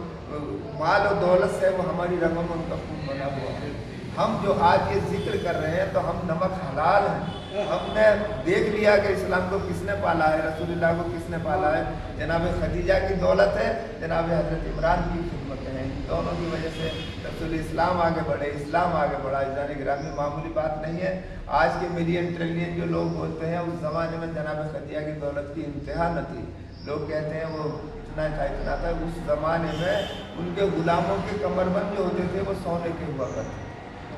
माल और दौलत से वो हमारी रगों में उनका खून बना हुआ है। हम जो आज ये जिक्र कर रहे हैं तो हम नमक हलाल हैं। हमने देख लिया कि इस्लाम को किसने पाला है, रसूलुल्लाह को किसने पाला है। जनाब खदीजा की दौलत है, जनाब हज़रत इमरान की खिदमत है। इन दोनों की वजह से रसूल इस्लाम आगे बढ़े, इस्लाम आगे बढ़ा। इज़ान गिरामी मामूली बात नहीं है। आज के मिलियन ट्रिलियन जो लोग बोलते हैं, उस ज़माने में जनाब खदीजा की दौलत की इंतहा न थी। लोग कहते हैं वो इतना था। उस ज़माने में उनके ग़ुलामों के कमरबंद जो होते थे वो सोने के हुआ करते,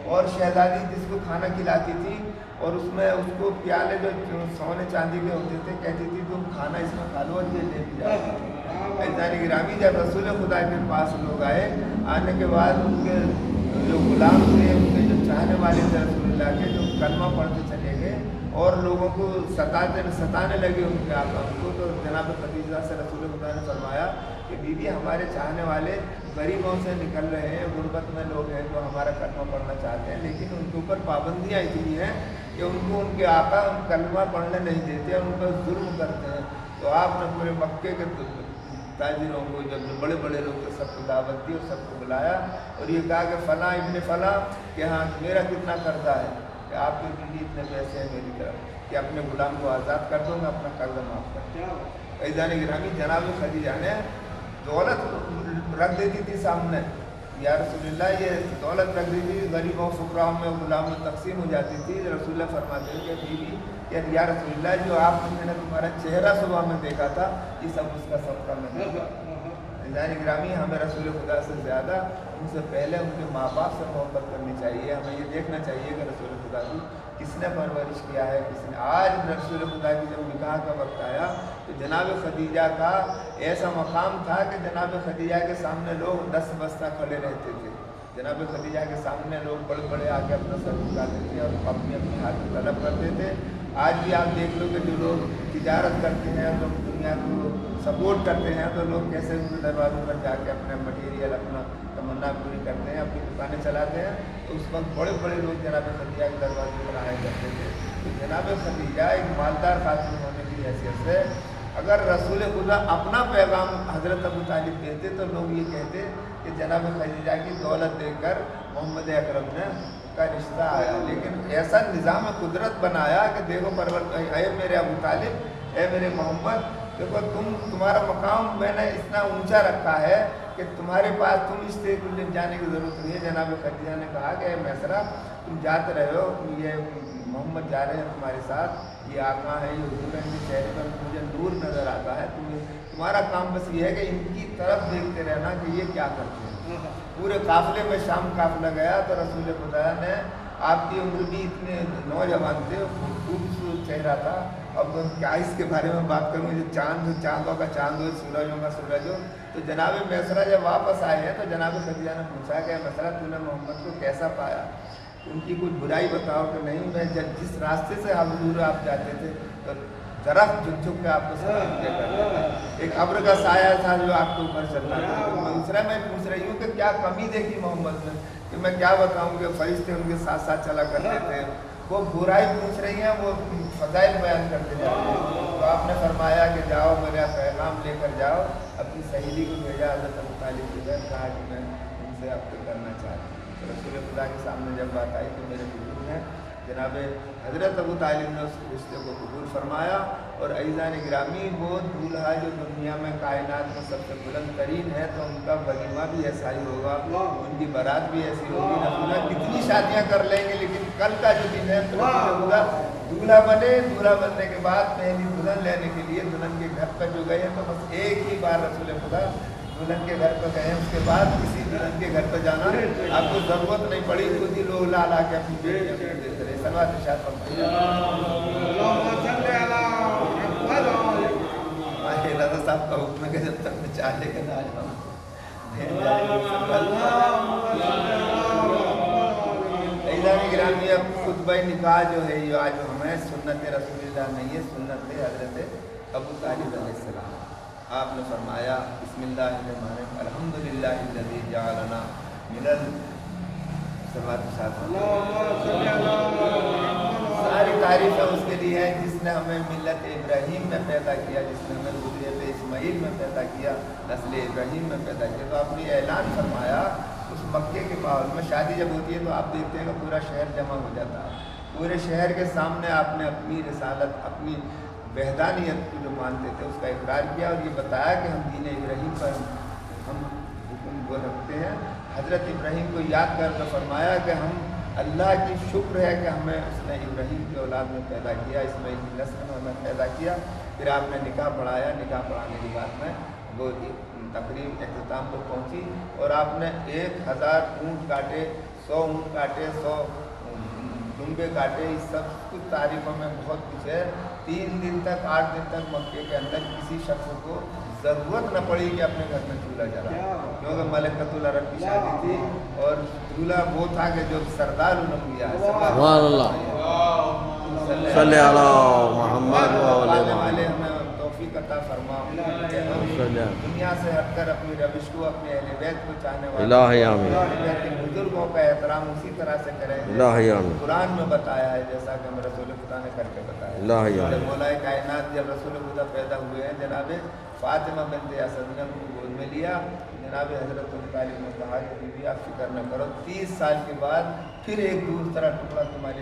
और शहजादी जिसको खाना खिलाती थी और उसमें उसको प्याले जो सोने चांदी के होते थे, कहती थी तुम खाना इसमें खा लो और ये ले भी जाओ। इज़ान गिरामी जब रसूल खुदा के पास लोग आए, आने के बाद उनके जो गुलाम थे, उनके जो चाहने वाले थे रसूलुल्लाह के, जो कलमा पढ़ते चले गए और लोगों को सताने लगे उनके आका उनको, तो जनाब खदीजा से रसूल खुदा ने फरमाया कि बीबी हमारे चाहने वाले गरीबों से निकल रहे हैं, गुर्बत में लोग हैं जो हमारा कलमा पढ़ना चाहते हैं, लेकिन उनके ऊपर पाबंदियाँ इतनी हैं कि उनको उनके आका कलमा पढ़ने नहीं देते, उन पर जुल्म करते हैं। तो आपने पूरे मक्के के ताजिरों को, जब जो बड़े बड़े लोग थे, सबको दावत दी और सबको बुलाया और ये कहा कि फ़लाँ इब्न फ़लाँ कि हाँ मेरा कितना कर्जा है, कि आपके बीवी इतने पैसे हैं मेरी तरफ, कि अपने गुलाम को आज़ाद कर दो, मैं अपना कर्जा माफ़ कर दूँ। इज़ान गिरामी जनाब खदीजा ने दौलत रख देती थी सामने, या रसूलुल्लाह ये दौलत रख दी थी, गरीबों फुकराओं में गुलाम में तकसीम हो जाती थी। रसूलुल्लाह फरमाते थे कि बीवी या रसूलुल्लाह जो मैंने तुम्हारा चेहरा सुबह में देखा था, ये सब उसका सबका मैं देखा। इज़ान गिरामी हमें रसूल खुदा से ज़्यादा उनसे पहले उनके माँ बाप से मोहब्बत करनी चाहिए। हमें ये देखना चाहिए कि रसूल खुदा की किसने परवरिश किया है, किसने। आज रसूल खुदा की जब निकाह का वक्त आया तो जनाब खदीजा का ऐसा मकाम था कि जनाब खदीजा के सामने लोग 10 बस्ता खड़े रहते थे। जनाब खदीजा के सामने लोग बड़े बड़े आके अपना सर झुकाते थे और अपनी अपनी हाथ में तलब करते थे। आज भी आप देख लो कि जो लोग तिजारत करते हैं, लोग दुनिया को सपोर्ट करते हैं, तो लोग कैसे उनके दरवाज़ों पर जाके अपना मटीरियल, अपना तमन्ना पूरी करते हैं, अपनी दुकानें चलाते हैं। तो उस वक्त बड़े बड़े लोग जनाब खदीजा के दरवाजे पर आया करते थे। तो जनाब खदीजा एक मालदार खातून होने की हैसियत से अगर रसूल खुदा अपना पैगाम हज़रत अबू तालिब देते तो लोग ये कहते कि जनाब खदीजा की दौलत देकर मोहम्मद अकरम ने का रिश्ता आया। लेकिन ऐसा निज़ाम कुदरत बनाया कि देखो ऐ मेरे अबू तालिब, ऐ मेरे मोहम्मद, देखो तुम्हारा मकाम मैंने इतना ऊंचा रखा है कि तुम्हारे पास तुम इस से कुछ जाने की ज़रूरत नहीं है। जनाब खदीजा ने कहा कि मैसरा तुम जाते रहे हो, ये मोहम्मद जा रहे हैं तुम्हारे साथ, ये आका है, ये हुजूर है, इनके चेहरे पर मुझे नूर नज़र आता है, तुम्हारा काम बस ये है कि इनकी तरफ देखते रहना कि ये क्या करते हैं। पूरे काफ़िले में शाम काफ़िला गया तो रसूल खुदा ने, आपकी उम्र भी इतने नौजवान थे, खूबसूरत चेहरा था। अब क्या इसके बारे में बात करूँ, जो चाँदों का चाँद हो, सूरजों का सूरज हो। तो जनाब मैसरा जब वापस आए हैं तो जनाब खदीजा ने पूछा कि मैसरा तूने मोहम्मद को कैसा पाया, उनकी कुछ बुराई बताओ कि नहीं, मैं जब जिस रास्ते से हुजूर आप जाते थे तो दरख्त झुक के आपको सलाम किया करता था, एक अब्र का साया था जो आपके ऊपर चलता था। दूसरा मैं पूछ रही हूँ कि क्या कमी देखी मोहम्मद में कि मैं क्या बताऊँ कि फरिश्ते उनके साथ साथ चला करते थे। वो बुराई पूछ रही हैं, वो फजाइल बयान करते जाते हैं। तो आपने फरमाया कि जाओ मेरा पैगाम लेकर जाओ, अपनी सहेली को भेजा हज़रत अबू तालिब के घर, कहा कि मैं उनसे आपको करना चाहती हूँ। तो रसूल खुदा के सामने जब बात आई तो मेरे बुजुर्ग हैं जनाब हज़रत अबू तालिब ने उस रिश्ते को कबूल फरमाया। और अज़ीज़ान गिरामी, वो दूल्हा जो दुनिया में कायनात में सबसे बुलंद तरीन है, तो उनका वलीमा भी ऐसा ही होगा, उनकी बारात भी ऐसी होगी। रसूलुल्लाह कितनी शादियाँ कर लेंगे, लेकिन कल का जो दिन है दूल्हा बने, दूल्हा बनने के बाद पहली दुल्हन लेने के लिए दुल्हन के घर पर जो गए हैं, तो बस एक ही बार रसूल खुदा दुल्हन के घर पर गए, उसके बाद किसी दुल्हन के घर पर जाना आपको ज़रूरत नहीं पड़ी। खुद ही लोग ला ला के अपनी बेटियाँ देते रहे। सलवात इरशाद दादा साहब का हुक्म है कि जब तक मैं चाह लेकर ना इज़ान गिरामी अब खुतबा निकाह जो है ये आज हमें सुन्नत रसूलुल्लाह नहीं है, सुन्नत है हज़रत अबू तालिब अलैहिस्सलाम। आपने फरमाया बिस्मिल्लाहिर्रहमानिर्रहीम अल्हम्दुलिल्लाहिल्लज़ी जअलना मिनल सारी तारीफ़ उसके लिए है जिसने हमें मिल्लत इब्राहीम में पैदा किया, जिसने हमें ज़ुर्रियत इस्माइल में पैदा किया, नस्ल इब्राहीम में पैदा किया। तो आपने ऐलान फरमाया उस मक्के के माहौल में। शादी जब होती है तो आप देखते हैं कि पूरा शहर जमा हो जाता है, पूरे शहर के सामने आपने अपनी रिसालत, अपनी वहदानियत को जो मानते थे उसका इकरार किया और ये बताया कि हम दीन इब्राहीम पर हम हुक्म वो रखते हैं। हज़रत इब्राहीम को याद कर फरमाया कि हम अल्लाह की शुक्र है कि हमें उसने इब्राहीम की औलाद में पैदा किया, इस्माइल की नस्ल में हमें पैदा किया। फिर आपने निकाह पढ़ाया, निकाह पढ़ाने के बाद में वो तकरीब अख्ताम को पहुँची और आपने 1000 ऊँट काटे, 100 ऊँट काटे, 100 डुम्बे काटे। इस सब कुछ तारीफ़ों में बहुत कुछ है। 3 दिन तक 8 दिन तक मक्के के अंदर किसी शख्स को ज़रूरत न पड़ी कि अपने घर में चूल्हा जला, क्योंकि मलकतुल अरब की शादी थी और चूल्हा वो था कि जो सरदार उन्होंने लिया है। अता फरमा दुनिया से हटकर अपनी रविश को, अपने अहले बैत को चाहने वाले बुजुर्गों का एहतराम उसी तरह से करें कुरान में बताया है, जैसा कि हमें रसूल खुदा ने करके बताया। मौलाए कायनात जब रसूल खुदा पैदा हुए हैं, जनाब फातिमा बिन्ते असद ने उनको गोद में लिया। जनाब हज़रत अबू तालिब ने कहा कि बीबी आप फिक्र न करो, 30 साल के बाद फिर एक दूसरा टुकड़ा तुम्हारे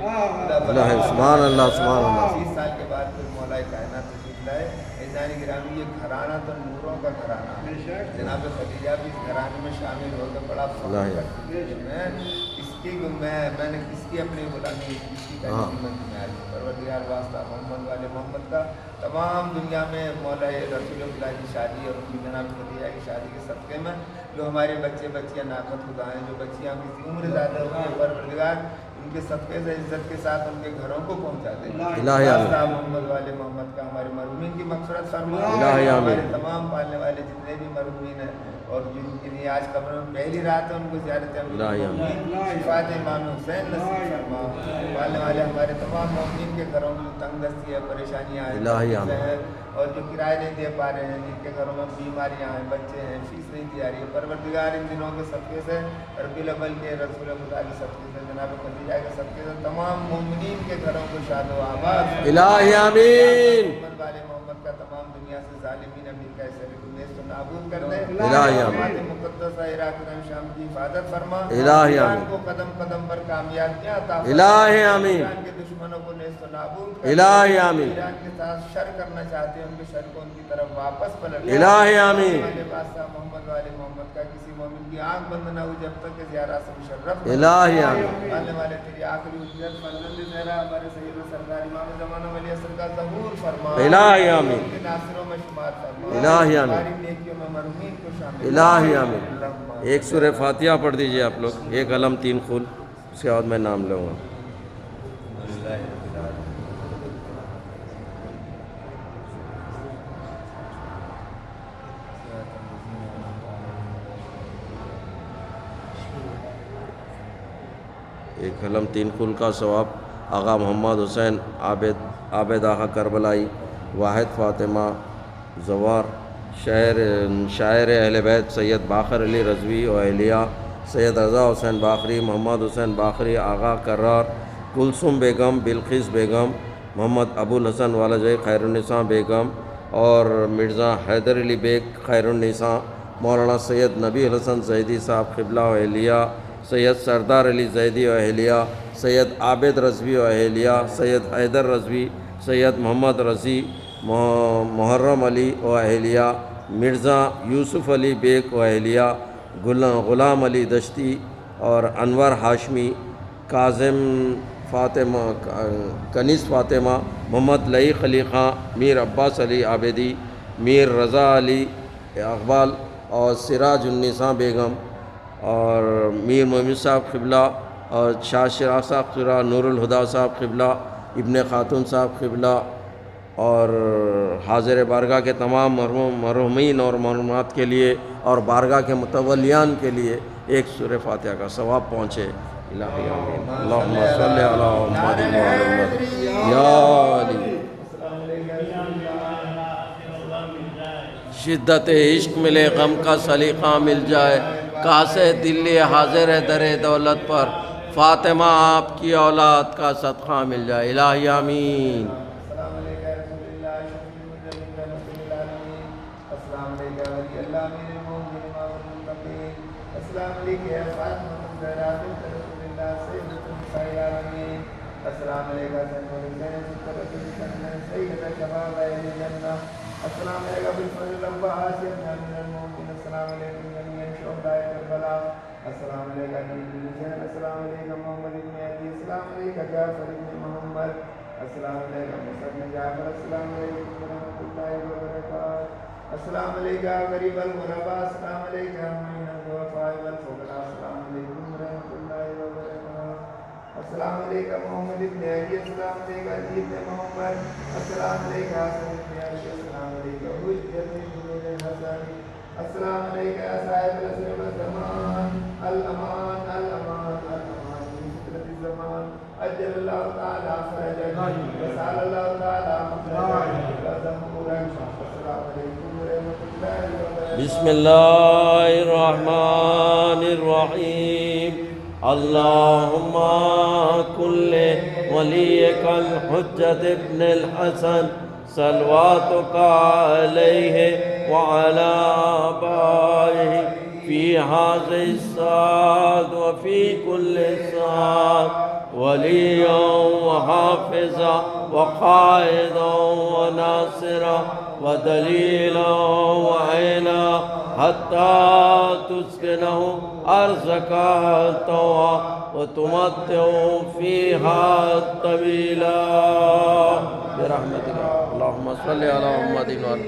30 साल के बाद फिर मौलाए कायनात लाए। इज़ान गिरामी ये घराना तो नूरों का घराना है। जनाब खदीजा भी इस घराने में शामिल होकर बड़ा इसकी मैंने किसकी अपनी गुलामी किसकी परवरदिगार वास्ता मोहम्मद वाले मोहम्मद का तमाम दुनिया में मौलाए रसूलुल्लाह की शादी और उनकी जनाब खदीजा की शादी के सदक़े में जो हमारे बच्चे बच्चियाँ नाक़त खुदा हैं, जो बच्चियाँ किसी उम्र ज़्यादा हुई है, परवरदिगार उनके सदक़े से इज़्ज़त के साथ उनके घरों को पहुँचाते हैं। मोहम्मद वाले मोहम्मद का हमारे मरहूमीन की मग़फ़िरत फरमा, हमारे तमाम पालने वाले जितने भी मरहूमीन हैं और जिनके लिए आज कब्र में पहली रात है उनको ज़ियारत शिफ़ात इमाम हुसैन नसीब फरमा। पालने वाले हमारे तमाम मोमिन के घरों में तंग दस्ती है, परेशानियाँ हैं और जो किराए नहीं दे पा रहे हैं, जिनके घरों में बीमारियाँ हैं, बच्चे हैं, फीस नहीं दी आ रही है, परवरदिगार इन दिनों के सदक़े से रबीउल अव्वल के रसूल खुदा के सदक़े से जनाब खदीजा के सदक़े से तमाम मोमिनीन के घरों को शादो आबाद इलाही आमीन। मोहम्मद वाले मोहम्मद का तमाम दुनिया से ज़ालिमीन अमीर का नेस्त नाबूद कर दे। इलाही आमीन। मुक़द्दस इराक़ शाम की हिफाजत फरमा। इलाही आमीन। को कदम कदम पर कामयाबियाँ अता फरमा। इलाही आमीन। ईरान के दुश्मनों को नेस्त नाबूद कर दे। इलाही आमीन। ईरान के साथ शर करना चाहते हैं, उनके शर को उनकी तरफ वापस पलट दे। इलाही आमीन। मोहम्मद वाले मोहम्मद का किसी मोमिन की आँख बंद न हुई जब तक कि ज़ियारत से मुशर्रफ इलाही आमीन। आने वाले तेरी आखिरी उज्जत फजल ज़हरा हमारे सैयद सरदार इमाम ज़माना वली असर का ज़हूर फरमा। इलाही आमीन। उनके नासिरों में शुमार फरमा। इलाही आमीन। हमारी नेकियों में मरहूमीन को शामिल। इलाही आमीन। एक सूरह फातिहा पढ़ दीजिए आप लोग, एक अलम 3 फूल, उसके बाद मैं नाम लूँगा। एक कलम 3 फूल का सवाब आगा मोहम्मद हुसैन आबिद आगा करबलाई, वाहिद फ़ातिमा ज़वार, शायर अहले बैत सैयद बाकर अली रज़वी और अहलिया, सैयद रज़ा हुसैन बाखरी, मोहम्मद हुसैन बाखरी, आगा कर्रार, कुलसुम बेगम, बिल्किस बेगम, मोहम्मद अबुल हसन वालजई खैरुन्निसा बेगम और मिर्ज़ा हैदर अली बेग खैरुन्निसा, मौलाना सैयद नबी हसन ज़ैदी साहब क़िबला और अहलिया, सैयद सरदार अली ज़ैदी और अहलिया, सैयद आबिद रज़वी और अहलिया, सैयद हैदर रज़वी, सैयद मोहम्मद रज़ी, मुहर्रम अली और अहलिया, मिर्ज़ा यूसुफ़ अली बेग और अहलिया, ग़ुलाम अली दश्ती और अनवर हाशमी, काज़िम फ़ातिमा, कनीस फ़ातिमा, मोहम्मद लईक़ अली ख़ां, मीर अब्बास अली आबिदी, मीर रज़ा अली अक़बाल और सिराजुन्निसा बेगम और मीर मोमिन साहब क़िबला और शाह चिराग़ साहब क़िबला, नूरुल हुदा साहब क़िबला, इब्ने खातून साहब क़िबला और हाज़िर बारगाह के तमाम मरहूमीन और मरहूमात के लिए और बारगाह के मुतवल्लियान के लिए एक सूरह फातिहा का सवाब पहुँचे। الہی آمین اللہم صلی علی محمد وعلی محمد یا علی شدت عشق ملے غم کا سلیقہ مل جائے کاسے دلی حاضر ہے در دولت پر فاطمہ آپ کی اولاد کا صدقہ مل جائے الہی آمین السلام علیکم رسول اللہ السلام علیکم ولی اللہ من المؤمنین والمتقین السلام علیکم یا فاطمہ الزہرا بنت رسول اللہ سیدۃ النساء العالمین السلام علیکم سیدۃ شباب اہل الجنہ السلام علیکم بالفضل العباس ابن امیر المؤمنین السلام علیکم جميع شہداء کربلا السلام علیکم السلام علیکم محمد بن علی السلام علیکم جعفر بن محمد السلام علیکم مصعب بن جعفر السلام علیکم ورحمۃ اللہ وبرکاتہ السلام علیکم غریب الغرباء السلام علیکم معین الضعفاء والفقراء السلام علیکم ورحمۃ اللہ وبرکاتہ السلام علیکم محمد بن علی السلام علیکم علی بن محمد السلام علیکم حسن بن علی السلام علیکم حجت بن حسن السلام علیکم صاحب رسول الزمان الامان الامان الامان من فتنة الزمان اجل اللہ تعالی فرجک وسال اللہ تعالی مخرجک وزمورک السلام علیکم ورحمۃ اللہ وبرکاتہ بسم اللہ الرحمن الرحیم اللہم کل ولیک الحجت ابن الحسن صلواتک علیہ وعلی آبائہ فی هذه الساعة وفي كل ساعة وليا وحافظا وقائدا وناصرا ودليلا وعينا حتى تسكنه أرضك طوعا وتمتع فيها طويلا برحمتك اللهم صل على محمد وعلى